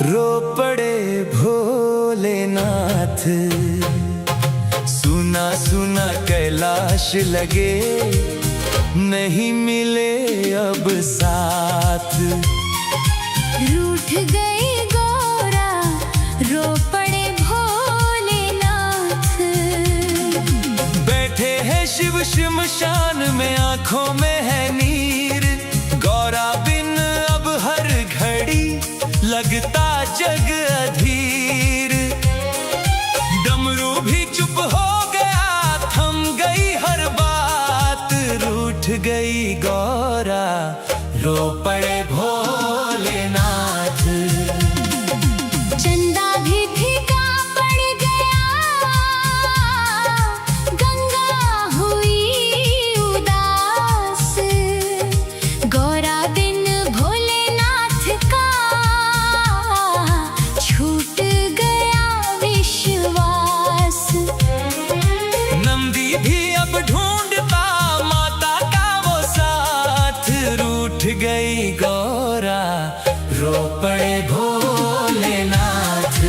रो पड़े भोलेनाथ। सुना सुना कैलाश लगे, नहीं मिले अब साथ। रूठ गई गौरा, रो पड़े भोलेनाथ। बैठे हैं शिव श्मशान में, आंखों में है नीर। गौरा बिन अब हर घड़ी लगता जग अधीर। डमरू भी चुप हो गया, थम गई हर बात। रूठ गई गौरा, रो पड़े भोलेनाथ। चंदा भी फीका पड़ गया, गंगा हुई उदास। गौरा बिन भोलेनाथ का छूट गया विश्वास। नंदी भी अब ढूंढता माता का वो साथ। रूठ गई गौरा, रो पड़े भोलेनाथ।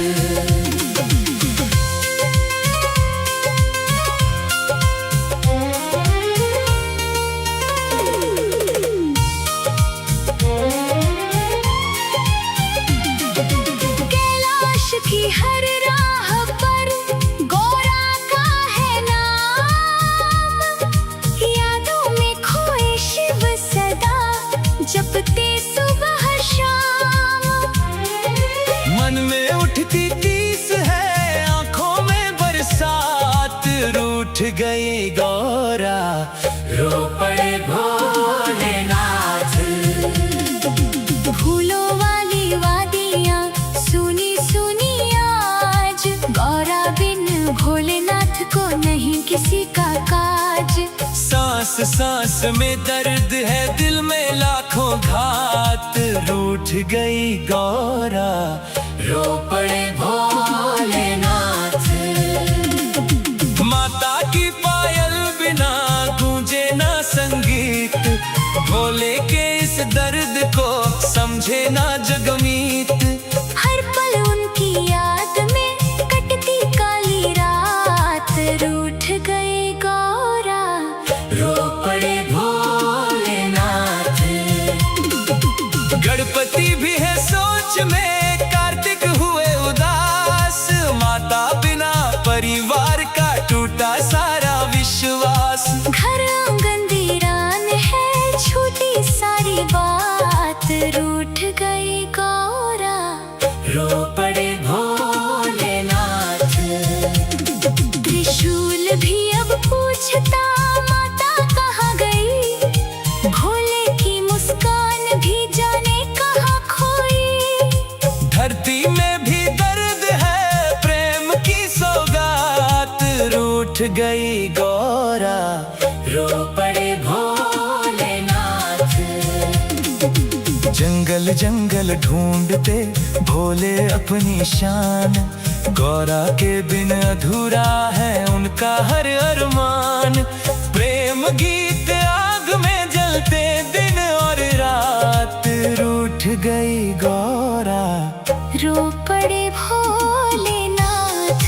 कैलाश की हर राह पर गौरा का है नाम। यादों में खोए शिव सदा, जपते सुबह शाम। मन में उठती तीस है, आंखों में बरसात। रूठ गई गौरा, रो पड़े भोलेनाथ। फूलों वाली वादियाँ सुनी सुनी आज। गौरा बिन भोलेनाथ को नहीं किसी का काज। सांस सांस में दर्द है, दिल में लाखों घात। रूठ गई गौरा, रो पड़े भोलेनाथ। माता की पायल बिना गूंजे ना संगीत। भोले के इस दर्द को समझे ना जगमीत। हर पल उनकी याद में कटती काली रात। रूठ गई गौरा, रो पड़े भोलेनाथ। गणपति भी है सोच में, कार्तिक हुए उदास। माता बिना परिवार का टूटा सारा विश्वास। घर आंगन वीरान है, छूटी सारी बात। रूठ गई गौरा, रो पड़े भोलेनाथ। त्रिशूल भी अब पूछता माता कहाँ गई। भोले की मुस्कान भी जाने कहाँ खोई। धरती में भी दर्द है, प्रेम की सौगात। रूठ गई गौरा, रो पड़े भोलेनाथ। जंगल जंगल ढूंढते भोले अपनी शान। गौरा के बिन अधूरा है उनका हर अरमान। प्रेम गीत आग में जलते दिन और रात। रूठ गई गौरा, रो पड़े भोलेनाथ।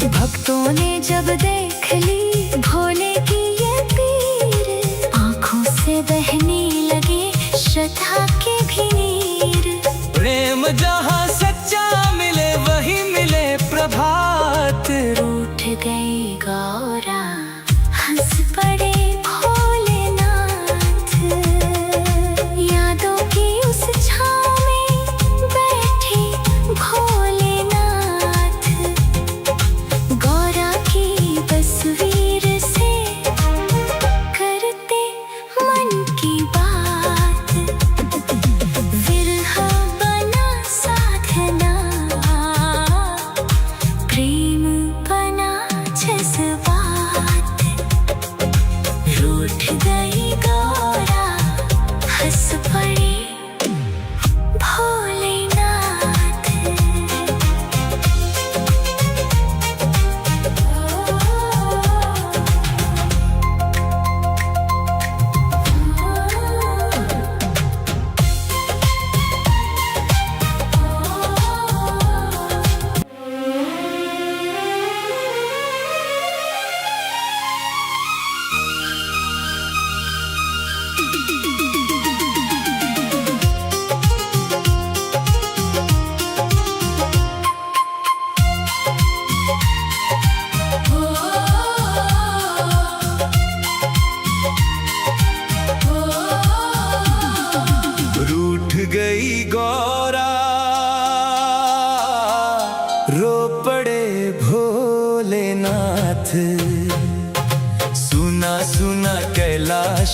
भक्तों ने जब देख ली भोले की ये पीर, आंखों से बहने लगे श्रद्धा के भी नीर। प्रेम जहाँ सच्चा मिले वही मिले प्रभात। रूठ गई गौरा, हंस पड़े भोलेनाथ। यादों की उस छाँव में बैठे भोलेनाथ। गौरा की बसवी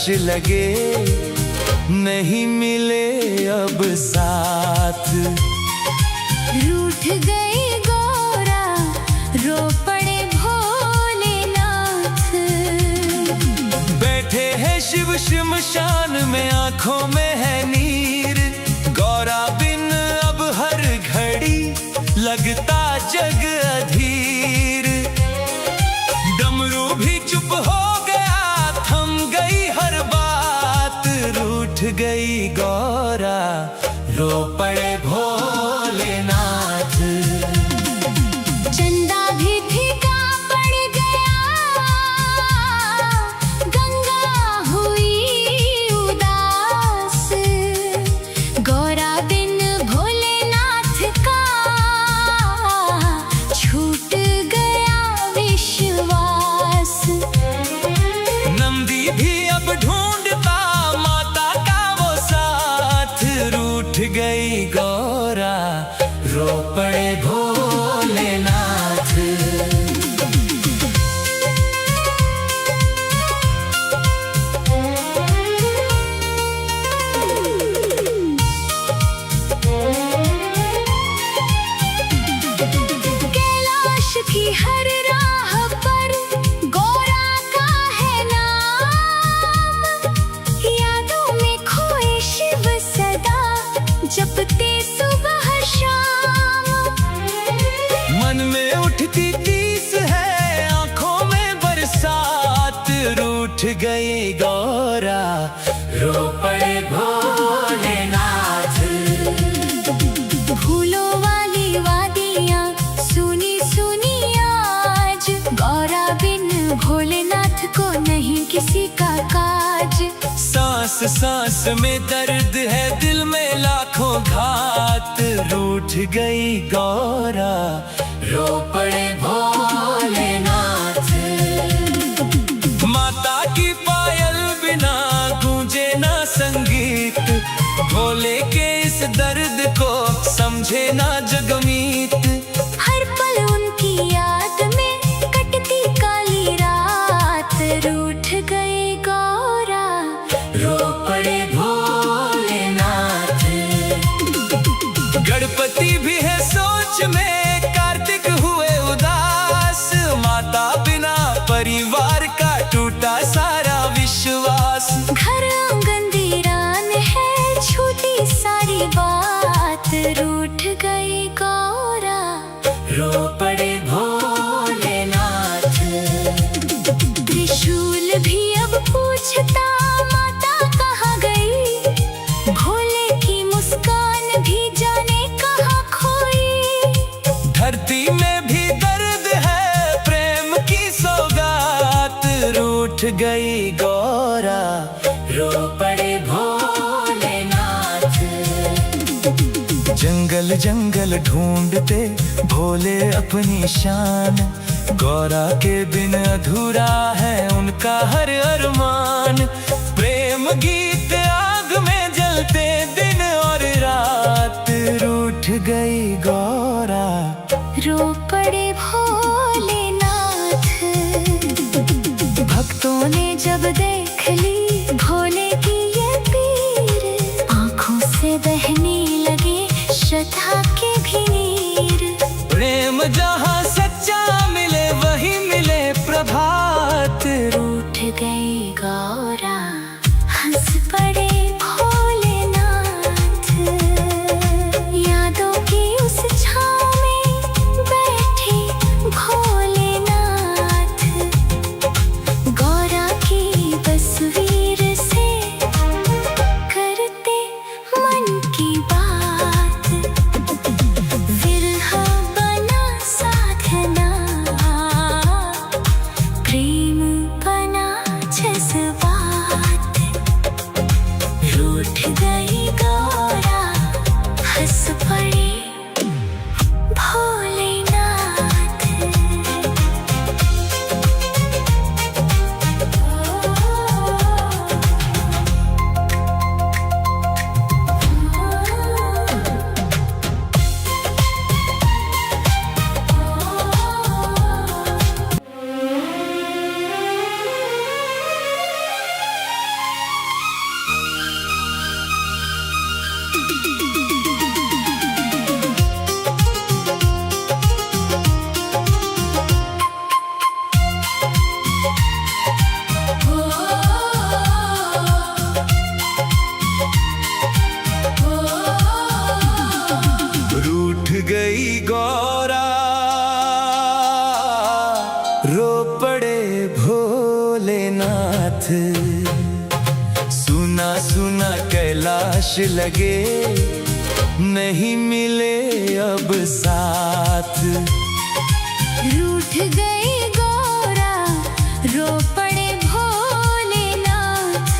लगे, नहीं मिले अब साथ। रूठ गई गौरा, रो पड़े भोलेनाथ। बैठे हैं शिव शमशान में, आंखों में है नीर। गौरा बिन अब हर घड़ी लगता जग अधीर। डमरू भी चुप हो गया, थम गई हर बात। रूठ गई गौरा, रो पड़े भोलेनाथ। चंदा भी फीका पड़ गया, गंगा हुई उदास। गौरा बिन भोलेनाथ का छूट गया विश्वास। नंदी भी अब ढूंढता माता का वो साथ। रूठ गई गौरा, रो पड़े भोलेनाथ। कैलाश की हर राह पर गौरा का है नाम। यादों में खोए शिव सदा, जपते सुबह शाम। मन में उठती तीस है, आंखों में बरसात। रूठ गई गौरा, रो पड़े भोलेनाथ। फूलों वाली वादियाँ सुनी सुनी आज। गौरा बिन भोलेनाथ को नहीं किसी का काज। सांस सांस में दर्द है, दिल में लाखों घात। रूठ गई गौरा, रो पड़े भोलेनाथ। माता की पायल बिना गूंजे ना संगीत। भोले के इस दर्द को समझे ना जगमीत। हर पल उनकी याद में कटती काली रात। रूठ गई गौरा, रो पड़े भोलेनाथ। गणपति भी है सोच में, कार्तिक हुए उदास। माता बिना परिवार का टूटा सारा विश्वास। घर आंगन वीरान है, छूटी सारी बात। रूठ गई गौरा, रो पड़े भोलेनाथ। त्रिशूल भी अब पूछता माता कहाँ गई। भोले की मुस्कान भी जाने कहाँ खोई। धरती में भी दर्द है, प्रेम की सौगात। रूठ गई गौरा, रो पड़े भोलेनाथ। जंगल जंगल ढूंढते भोले अपनी शान। गौरा के बिन अधूरा है उनका हर अरमान। प्रेम गीत आग में जलते दिन और रात। रूठ गई गौरा, रो पड़े भोलेनाथ। भक्तों ने जब देख ली भोले की ये पीर, आंखों से बहने लगे श्रद्धा के भी नीर। प्रेम जहाँ सच्चा मिले वही मिले प्रभात। रूठ गई गौरा, हंस पड़े भोलेनाथ। यादों की उस छाँव में बैठे भोलेनाथ। गौरा की तस्वीर से करते मन की बात। विरह बना साधना, प्रेम बना जज्बात। रूठ गई गौरा, हंस पड़े भोलेनाथ। लाश लगे, नहीं मिले अब साथ। रूठ गई गौरा, रो पड़े भोलेनाथ।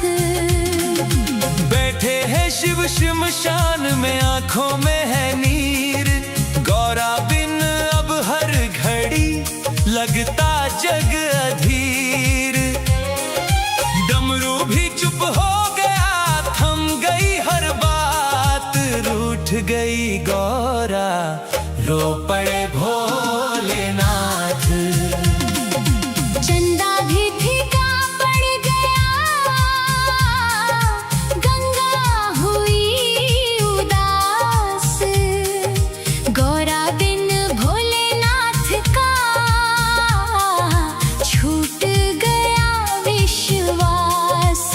बैठे हैं शिव शमशान में, आंखों में है नीर। गौरा बिन अब हर घड़ी लगता जग अधीर। डमरू भी चुप हो गया, थम गई हर बात। रूठ गई गौरा, रो पड़े भोलेनाथ। चंदा भी फीका पड़ गया, गंगा हुई उदास। गौरा बिन भोलेनाथ का छूट गया विश्वास।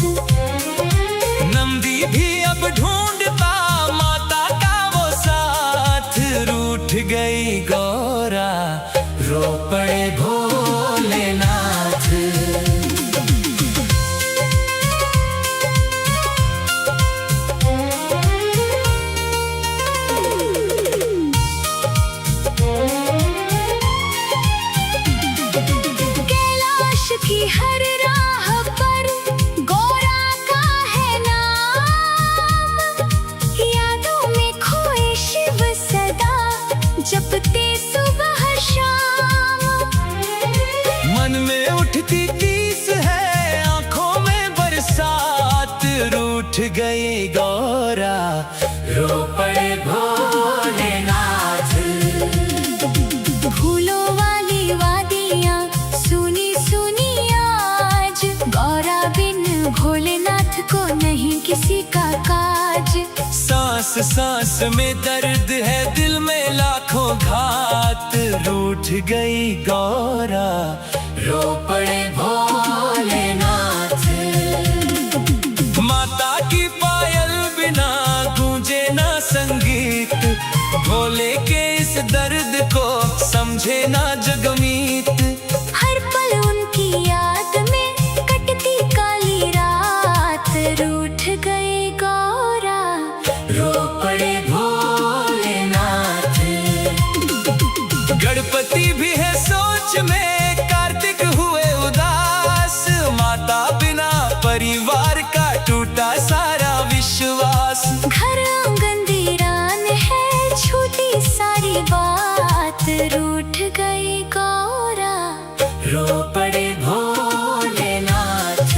नंदी भी अब ढूंढता माता का वो साथ। रूठ गई गौरा, रो पड़े भोलेनाथ। कैलाश की हर राह पर गौरा का है नाम। यादों में खोए शिव सदा, जपते सुबह शाम। मन में उठती टीस है, आंखों में बरसात। रूठ गई गौरा, रो पड़े भोलेनाथ। फूलों वाली वादियाँ सुनी सुनी आज। गौरा बिन भोलेनाथ को नहीं किसी का काज। सांस सांस में दर्द है, दिल में लाखों घात। रूठ गई गौरा, रो पड़े भोलेनाथ। माता की पायल बिना गूंजे ना संगीत। भोले के इस दर्द को समझे ना जगमीत। हर पल उनकी याद में कटती काली रात। रूठ गई गौरा, रो पड़े भोलेनाथ। गणपति भी है सोच में, कार्तिक हुए उदास। माता बिना परिवार का टूटा सारा विश्वास। घर आंगन वीरान है, छूटी सारी बात। रूठ गई गौरा, रो पड़े भोलेनाथ।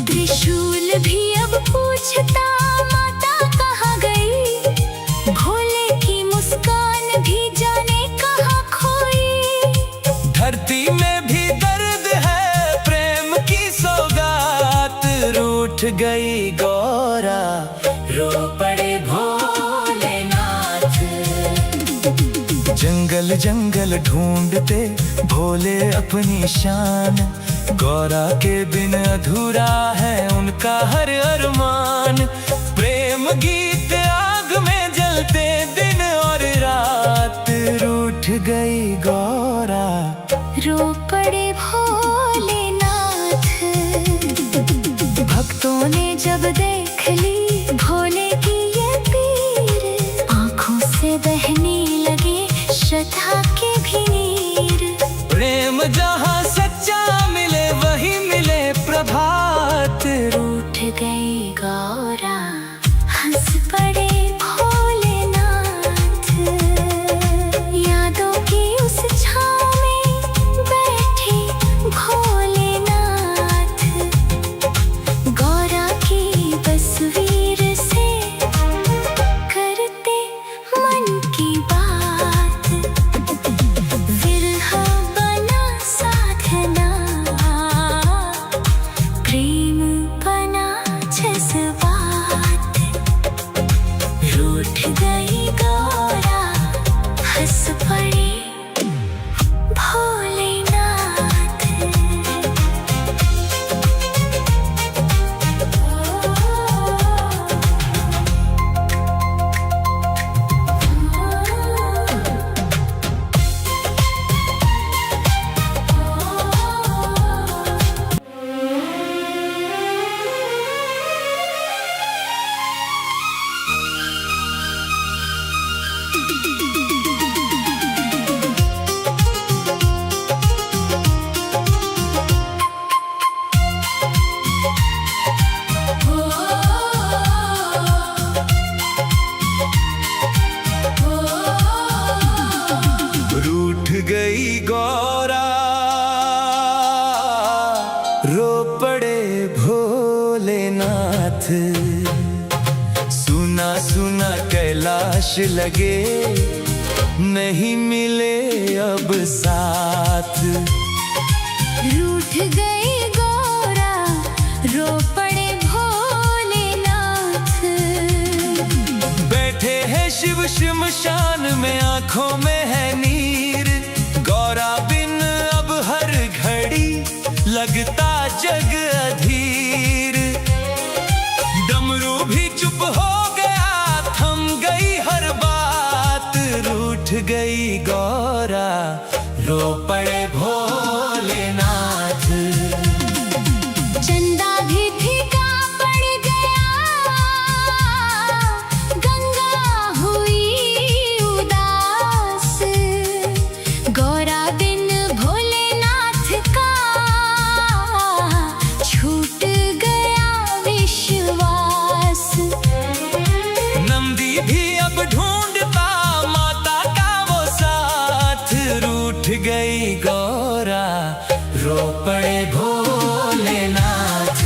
त्रिशूल भी अब पूछता माता कहाँ गई। भोले की मुस्कान भी जाने कहाँ खोई। धरती में भी दर्द है, प्रेम की सौगात। रूठ गई गौरा, रो पड़े भोलेनाथ। जंगल जंगल ढूंढते भोले अपनी शान। गौरा के बिन अधूरा है उनका हर अरमान। प्रेम गीत आग में जलते दिन और रात। रूठ गई गौरा, रो पड़े भोलेनाथ। भक्तों ने जब देख ली भोले की ये पीर, आंखों से बहने लगे श्रद्धा के भी नीर। प्रेम जहाँ सच्चा मिले वही मिले प्रभात। रूठ गई गौरा, हंस पड़े भोलेनाथ। यादों की उस छाँव में बैठे भोलेनाथ। गौरा की तस्वीर से करते मन की बात। विरह बना साधना, प्रेम बना जज्बात। रूठ गई गौरा, हंस पड़े भोलेनाथ। रूठ गई गौरा, रो पड़े भोलेनाथ। सुना सुना कैलाश लगे, नहीं मिले अब साथ। रूठ गई गौरा, रो पड़े भोलेनाथ। बैठे हैं शिव शमशान में, आंखों में है नीर। गौरा बिन अब हर घड़ी लगता जग अधीर। डमरू भी चुप हो गया, थम गई हर बात। रूठ गई गौरा, रो पड़े भोलेनाथ। चंदा भी फीका पड़ गया, गंगा हुई उदास। गौरा बिन भोलेनाथ का छूट गया विश्वास। नंदी भी अब ढूंढता माता का वो साथ। रूठ गई गौरा, रो पड़े भोलेनाथ।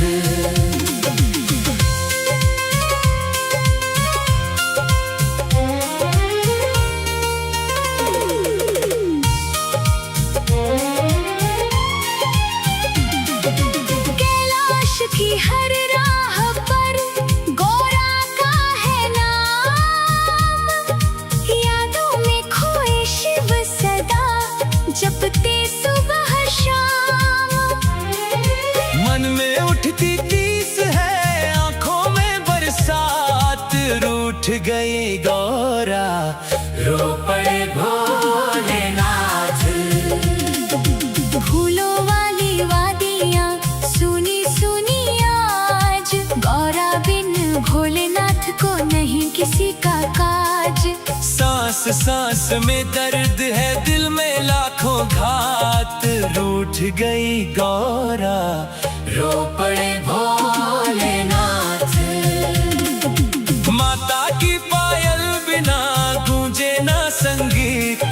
कैलाश की हर राह पर गौरा का है नाम। यादों में खोए शिव सदा, जपते सुबह शाम। मन में उठती तीस है, आंखों में बरसात। रूठ गई गौरा, रो पड़े भोलेनाथ। फूलों वाली वादियाँ सुनी सुनी आज। गौरा बिन भोलेनाथ को नहीं किसी का काज। सांस सांस में दर्द है, दिल में लाखों घात। रूठ गई गौरा, रो पड़े भोलेनाथ। माता की पायल बिना गूंजे ना संगीत।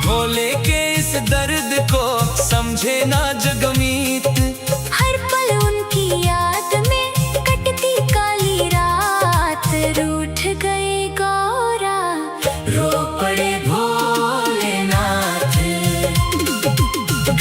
भोले के इस दर्द को समझे ना जगमीत। हर पल उनकी याद में कटती काली रात। रूठ गई गौरा, रो पड़े भोलेनाथ।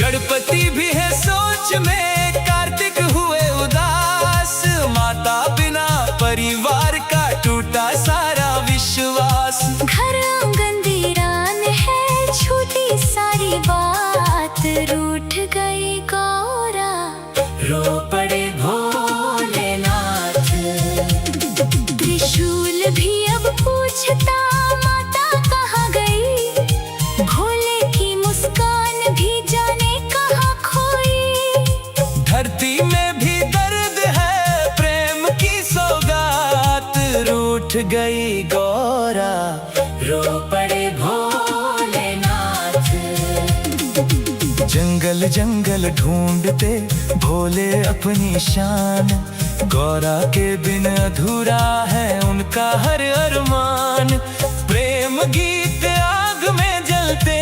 गणपति भी है सोच में, कार्तिक हुए उदास। माता बिना परिवार का टूटा सारा विश्वास। घर आंगन वीरान है, छूटी सारी बात। रूठ गई गौरा, रो पड़े भोलेनाथ। त्रिशूल भी अब पूछता माता कहाँ गई। भोले की मुस्कान भी जाने कहाँ खोई। धरती में भी दर्द है, प्रेम की सौगात। रूठ गई गौरा, रो पड़े भोलेनाथ। जंगल जंगल ढूंढते भोले अपनी शान। गौरा के बिन अधूरा है उनका हर अरमान। प्रेम गीत आग में जलते